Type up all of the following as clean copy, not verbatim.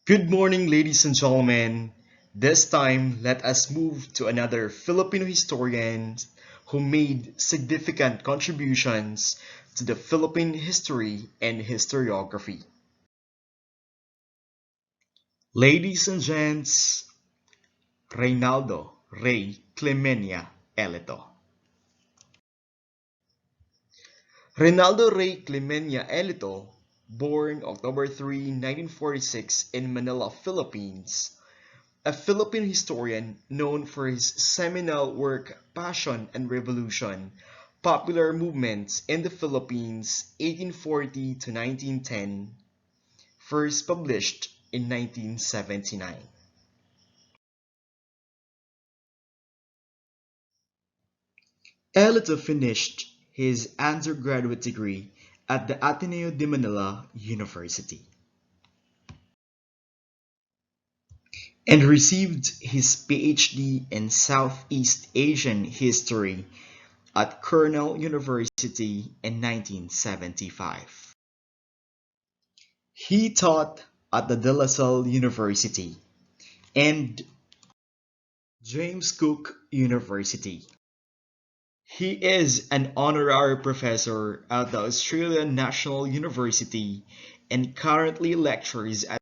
Good morning, ladies and gentlemen. This time, let us move to another Filipino historian who made significant contributions to the Philippine history and historiography. Ladies and gents, Reynaldo Rey Clemenia Eleto. Reynaldo Rey Clemenia Eleto, born October 3, 1946 in Manila, Philippines, a Philippine historian known for his seminal work Passion and Revolution, Popular Movements in the Philippines 1840 to 1910, first published in 1979. Elito finished his undergraduate degree at the Ateneo de Manila University and received his PhD in Southeast Asian History at Cornell University in 1975. He taught at the De La Salle University and James Cook University. He is an honorary professor at the Australian National University and currently lectures at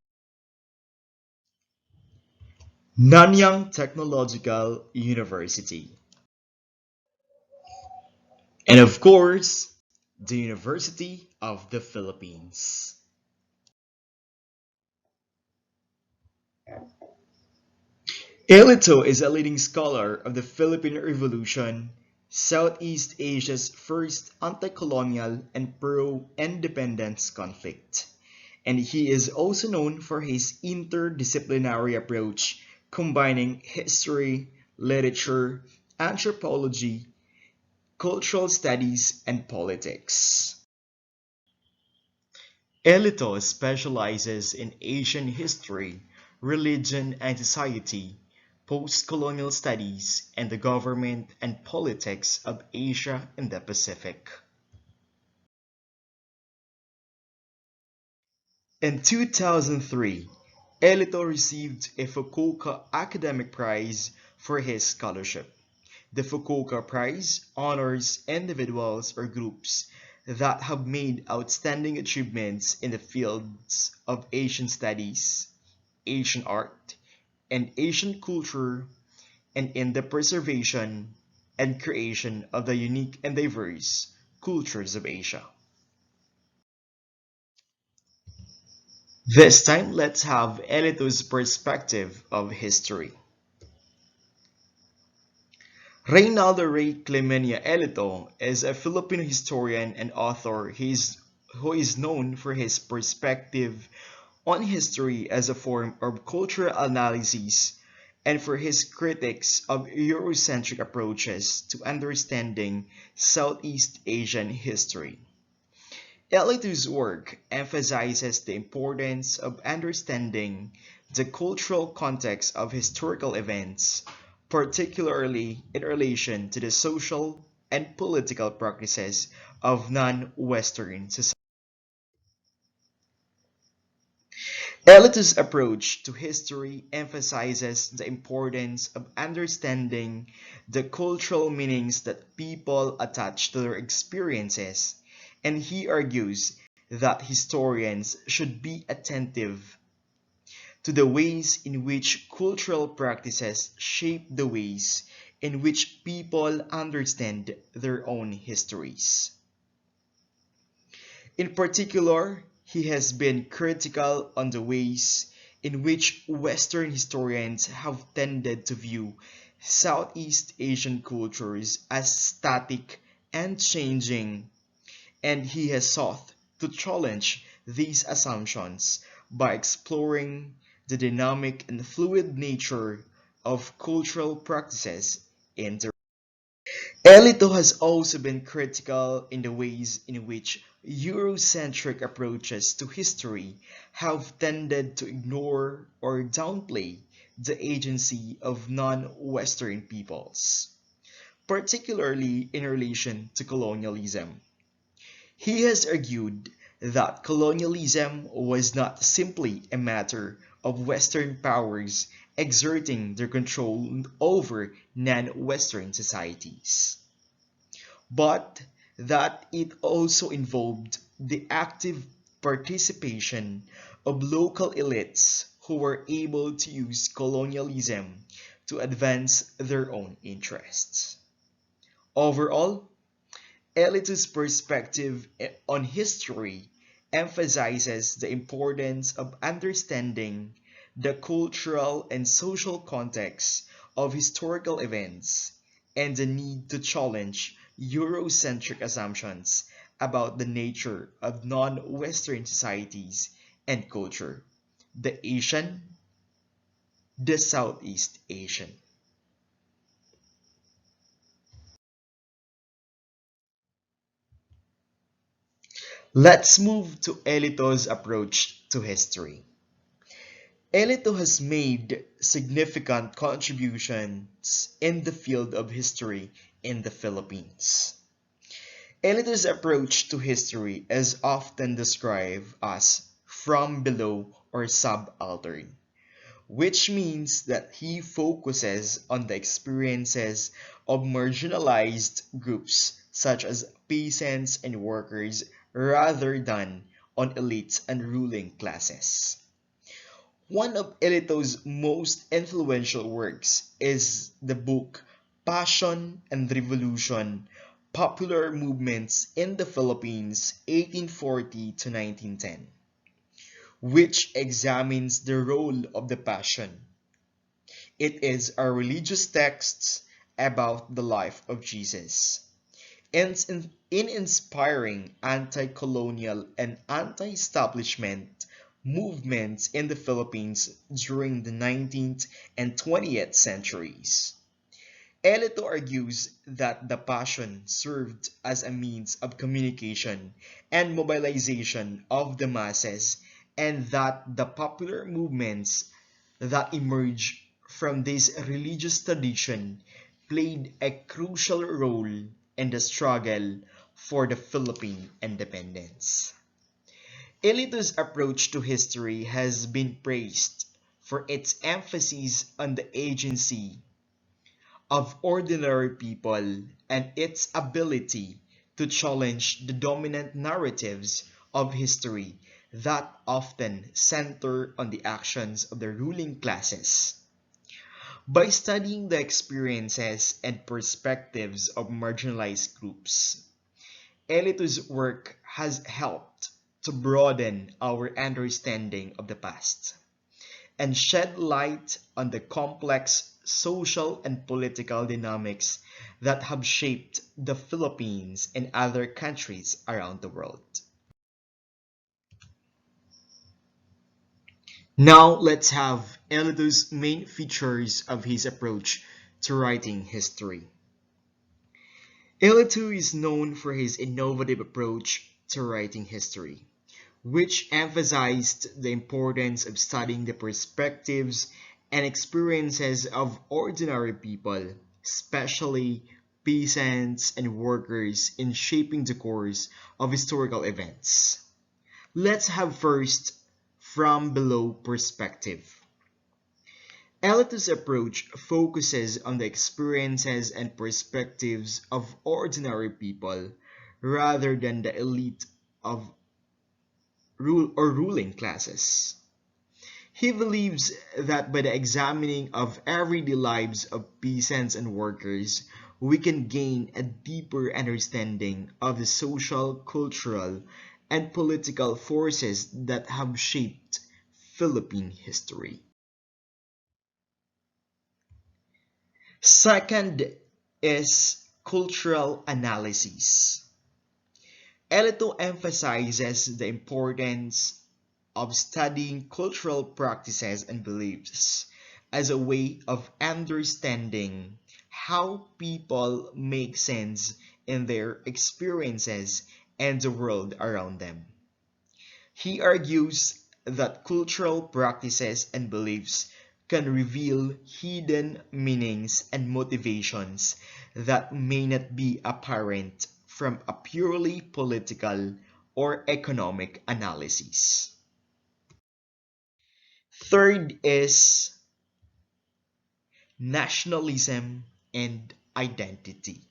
Nanyang Technological University. And of course, the University of the Philippines. Ileto is a leading scholar of the Philippine Revolution, Southeast Asia's first anti-colonial and pro-independence conflict, and he is also known for his interdisciplinary approach combining history, literature, anthropology, cultural studies, and politics. Elito specializes in Asian history, religion and society, post-colonial studies, and the government and politics of Asia and the Pacific. In 2003, Elito received a Fukuoka Academic Prize for his scholarship. The Fukuoka Prize honors individuals or groups that have made outstanding achievements in the fields of Asian studies, Asian art, and Asian culture, and in the preservation and creation of the unique and diverse cultures of Asia. This time, let's have Elito's perspective of history. Reynaldo Rey Clemenia Elito is a Filipino historian and author who is known for his perspective on history as a form of cultural analysis and for his critiques of Eurocentric approaches to understanding Southeast Asian history. Elito's work emphasizes the importance of understanding the cultural context of historical events, particularly in relation to the social and political practices of non-Western societies. Elito's approach to history emphasizes the importance of understanding the cultural meanings that people attach to their experiences, and he argues that historians should be attentive to the ways in which cultural practices shape the ways in which people understand their own histories. In particular, he has been critical on the ways in which Western historians have tended to view Southeast Asian cultures as static and changing, and he has sought to challenge these assumptions by exploring the dynamic and fluid nature of cultural practices in the Elito has also been critical in the ways in which Eurocentric approaches to history have tended to ignore or downplay the agency of non-Western peoples, particularly in relation to colonialism. He has argued that colonialism was not simply a matter of Western powers exerting their control over non-Western societies, but that it also involved the active participation of local elites who were able to use colonialism to advance their own interests. Overall, Elito's perspective on history emphasizes the importance of understanding the cultural and social context of historical events and the need to challenge Eurocentric assumptions about the nature of non-Western societies and culture, the Asian, the Southeast Asian. Let's move to Elito's approach to history. Elito has made significant contributions in the field of history in the Philippines. Elito's approach to history is often described as from below or subaltern, which means that he focuses on the experiences of marginalized groups such as peasants and workers rather than on elites and ruling classes. One of Elito's most influential works is the book Passion and Revolution: Popular Movements in the Philippines 1840 to 1910, which examines the role of the Passion. It is a religious text about the life of Jesus. In inspiring anti-colonial and anti-establishment movements in the Philippines during the 19th and 20th centuries. Elito argues that the Passion served as a means of communication and mobilization of the masses, and that the popular movements that emerged from this religious tradition played a crucial role in the struggle for the Philippine independence. Elito's approach to history has been praised for its emphasis on the agency of ordinary people and its ability to challenge the dominant narratives of history that often center on the actions of the ruling classes. By studying the experiences and perspectives of marginalized groups, Elito's work has helped to broaden our understanding of the past and shed light on the complex social and political dynamics that have shaped the Philippines and other countries around the world. Now let's have Elito's main features of his approach to writing history. Elito is known for his innovative approach to writing history, which emphasized the importance of studying the perspectives and experiences of ordinary people, especially peasants and workers, in shaping the course of historical events. Let's have first from below perspective. Elito's approach focuses on the experiences and perspectives of ordinary people rather than the elite of ruling classes. He believes that by the examining of everyday lives of peasants and workers, we can gain a deeper understanding of the social, cultural, and political forces that have shaped Philippine history. Second is cultural analysis. Elito emphasizes the importance of studying cultural practices and beliefs as a way of understanding how people make sense in their experiences and the world around them. He argues that cultural practices and beliefs can reveal hidden meanings and motivations that may not be apparent from a purely political or economic analysis. Third is nationalism and identity.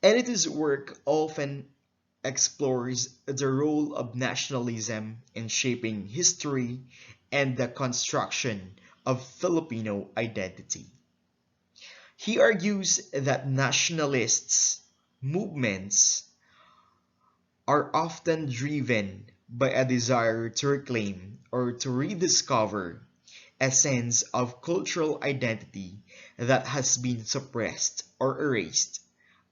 Elito's work often explores the role of nationalism in shaping history and the construction of Filipino identity. He argues that nationalists' movements are often driven by a desire to reclaim or to rediscover a sense of cultural identity that has been suppressed or erased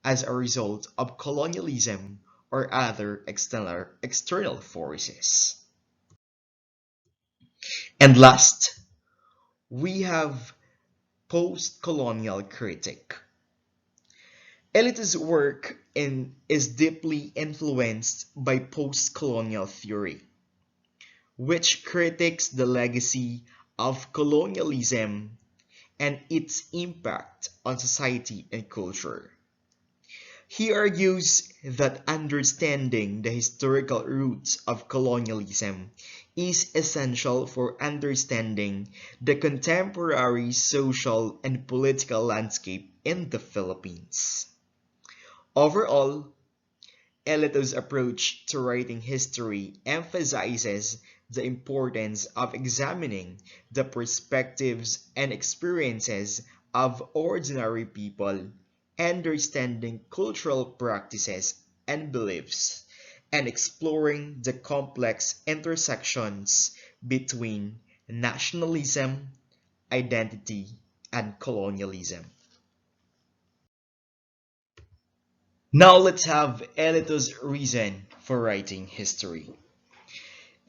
as a result of colonialism or other external forces. And last, we have post-colonial critic. Elito's work is deeply influenced by post-colonial theory, which critiques the legacy of colonialism and its impact on society and culture. He argues that understanding the historical roots of colonialism is essential for understanding the contemporary social and political landscape in the Philippines. Overall, Elito's approach to writing history emphasizes the importance of examining the perspectives and experiences of ordinary people, understanding cultural practices and beliefs, and exploring the complex intersections between nationalism, identity, and colonialism. Now let's have Elito's reason for writing history.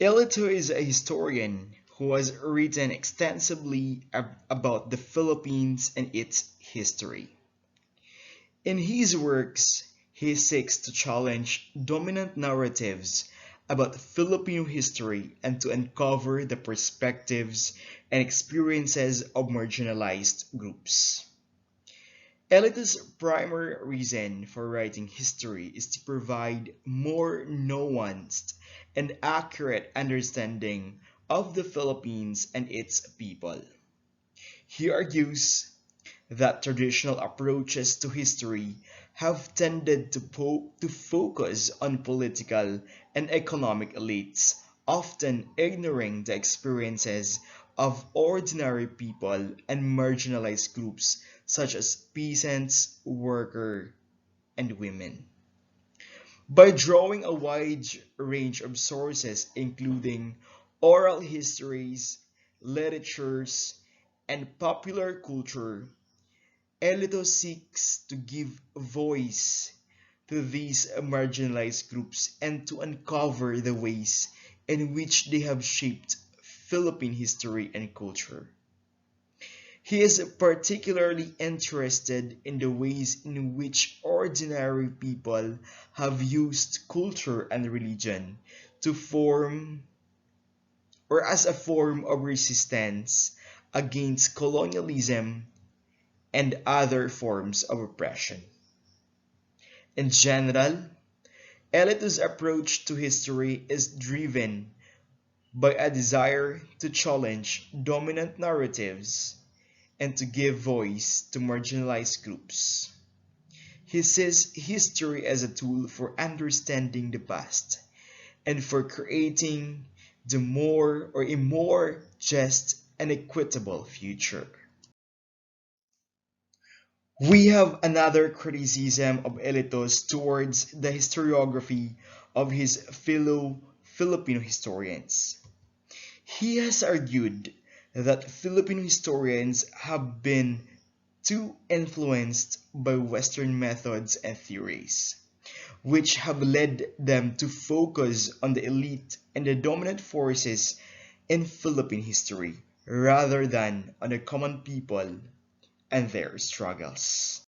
Ileto is a historian who has written extensively about the Philippines and its history. In his works, he seeks to challenge dominant narratives about Filipino history and to uncover the perspectives and experiences of marginalized groups. Elito's primary reason for writing history is to provide more nuanced and accurate understanding of the Philippines and its people. He argues that traditional approaches to history have tended to focus on political and economic elites, often ignoring the experiences of ordinary people and marginalized groups such as peasants, workers, and women. By drawing a wide range of sources, including oral histories, literatures, and popular culture, Elito seeks to give voice to these marginalized groups and to uncover the ways in which they have shaped Philippine history and culture. He is particularly interested in the ways in which ordinary people have used culture and religion to form or as a form of resistance against colonialism and other forms of oppression. In general, Elito's approach to history is driven by a desire to challenge dominant narratives and to give voice to marginalized groups. He sees history as a tool for understanding the past and for creating a more just and equitable future. We have another criticism of Elitos towards the historiography of his fellow Filipino historians. He has argued that Filipino historians have been too influenced by Western methods and theories, which have led them to focus on the elite and the dominant forces in Philippine history rather than on the common people and their struggles.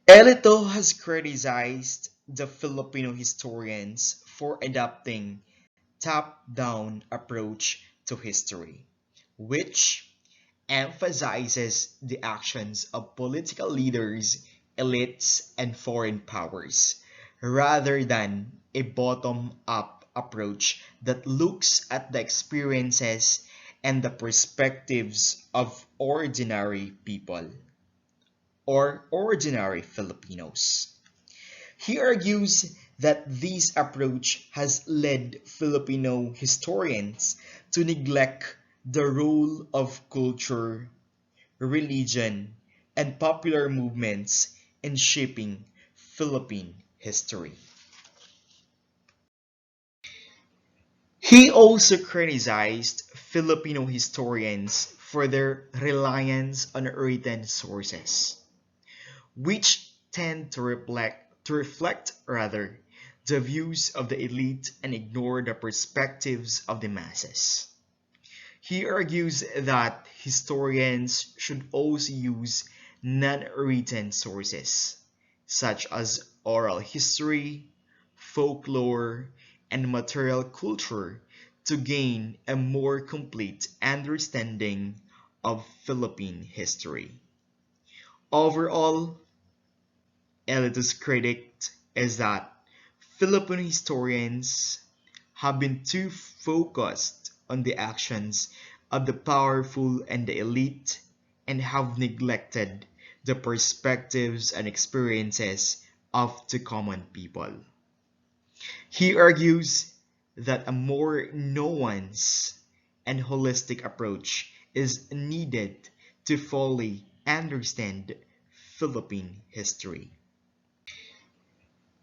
Elito has criticized the Filipino historians for adopting top-down approach to history, which emphasizes the actions of political leaders, elites, and foreign powers, rather than a bottom-up approach that looks at the experiences and the perspectives of ordinary people or ordinary Filipinos. He argues that this approach has led Filipino historians to neglect the role of culture, religion, and popular movements in shaping Philippine history. He also criticized Filipino historians for their reliance on written sources, which tend to reflect the views of the elite and ignore the perspectives of the masses. He argues that historians should also use non-written sources, such as oral history, folklore, and material culture, to gain a more complete understanding of Philippine history. Overall, Elito's critic is that Filipino historians have been too focused on the actions of the powerful and the elite and have neglected the perspectives and experiences of the common people. He argues that a more nuanced and holistic approach is needed to fully understand Philippine history.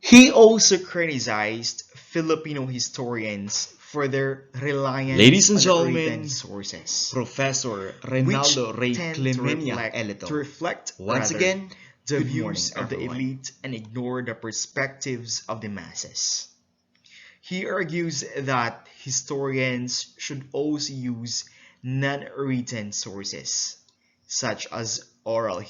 He also criticized Filipino historians for their Ladies reliance and on written gentlemen, sources, Professor which Reynaldo tend to Ileto. reflect Once rather again, the good morning, views of the everyone. elite and ignore the perspectives of the masses. He argues that historians should also use non-written sources, such as oral